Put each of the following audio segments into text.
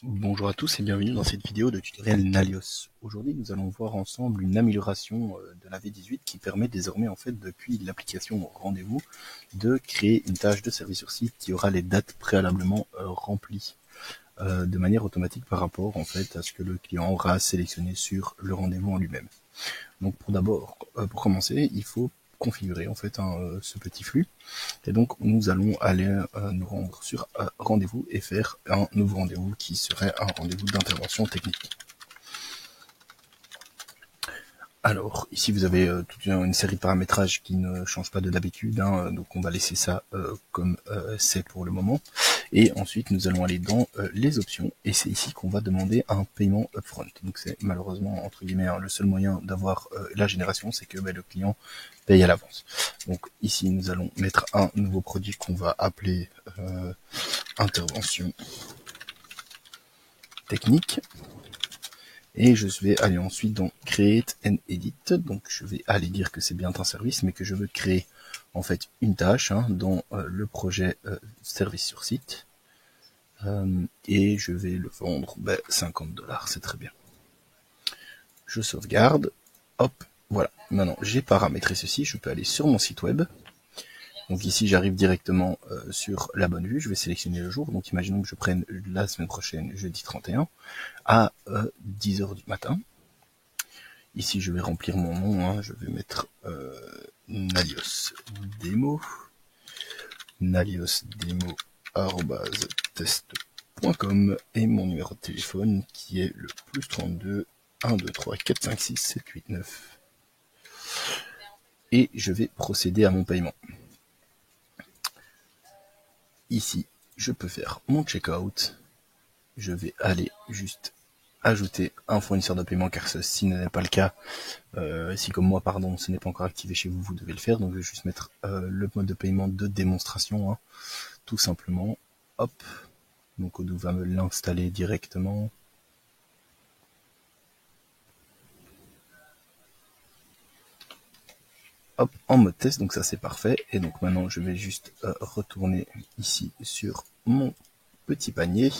Bonjour à tous et bienvenue dans cette vidéo de tutoriel Nalios. Aujourd'hui nous allons voir ensemble une amélioration de la V18 qui permet désormais en fait depuis l'application Rendez-vous de créer une tâche de service sur site qui aura les dates préalablement remplies de manière automatique par rapport en fait à ce que le client aura sélectionné sur le rendez-vous en lui-même. Donc pour commencer, il faut configurer en fait ce petit flux. Et donc nous allons aller nous rendre sur rendez-vous et faire un nouveau rendez-vous qui serait un rendez-vous d'intervention technique. Alors ici vous avez toute une série de paramétrages qui ne changent pas de d'habitude, donc on va laisser ça comme c'est pour le moment. Et ensuite nous allons aller dans les options et c'est ici qu'on va demander un paiement upfront. Donc c'est malheureusement entre guillemets le seul moyen d'avoir la génération, c'est que le client paye à l'avance. Donc ici nous allons mettre un nouveau produit qu'on va appeler intervention technique. Et je vais aller ensuite dans Create and Edit. Donc je vais aller dire que c'est bien un service, mais que je veux créer en fait une tâche dans le projet service sur site. Et je vais le vendre 50$, c'est très bien. Je sauvegarde. Hop, voilà. Maintenant j'ai paramétré ceci, je peux aller sur mon site web. Donc ici j'arrive directement sur la bonne vue, je vais sélectionner le jour, donc imaginons que je prenne la semaine prochaine, jeudi 31, à 10h du matin. Ici je vais remplir mon nom, je vais mettre Nalios Demo, naliosdemo@test.com et mon numéro de téléphone qui est le +32 1 2 3 4 5 6 7 8 9. Et je vais procéder à mon paiement. Ici, je peux faire mon checkout. Je vais aller juste ajouter un fournisseur de paiement car ceci si n'est pas le cas, si comme moi ce n'est pas encore activé chez vous, vous devez le faire. Donc je vais juste mettre le mode de paiement de démonstration, tout simplement. Hop, donc Odoo va me l'installer directement. Hop, en mode test, donc ça c'est parfait. Et donc maintenant je vais juste retourner ici sur mon petit panier,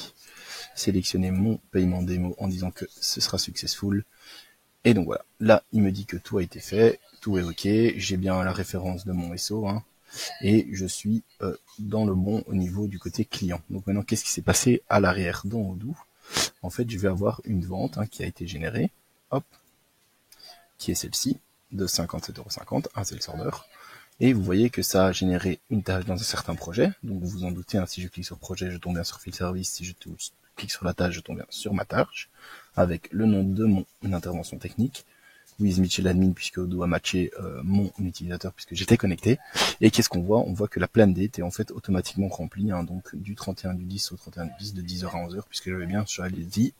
sélectionner mon paiement démo en disant que ce sera successful. Et donc voilà, là il me dit que tout a été fait, tout est ok, j'ai bien la référence de mon SO, et je suis dans le bon au niveau du côté client. Donc maintenant qu'est-ce qui s'est passé à l'arrière dans Odoo? En fait je vais avoir une vente qui a été générée, hop, qui est celle-ci, de 57,50€, un sales order. Et vous voyez que ça a généré une tâche dans un certain projet. Donc vous vous en doutez, si je clique sur projet, je tombe bien sur Field Service. Si je clique sur la tâche, je tombe bien sur ma tâche, avec le nom de mon intervention technique, with Mitchell Admin, puisque Odoo a matché mon utilisateur, puisque j'étais connecté. Et qu'est-ce qu'on voit? On voit que la plan date est en fait automatiquement remplie, donc du 31 du 10 au 31 du 10, de 10h à 11h, puisque j'avais bien dit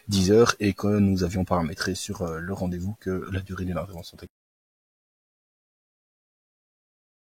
10h, et que nous avions paramétré sur le rendez-vous que la durée de l'intervention technique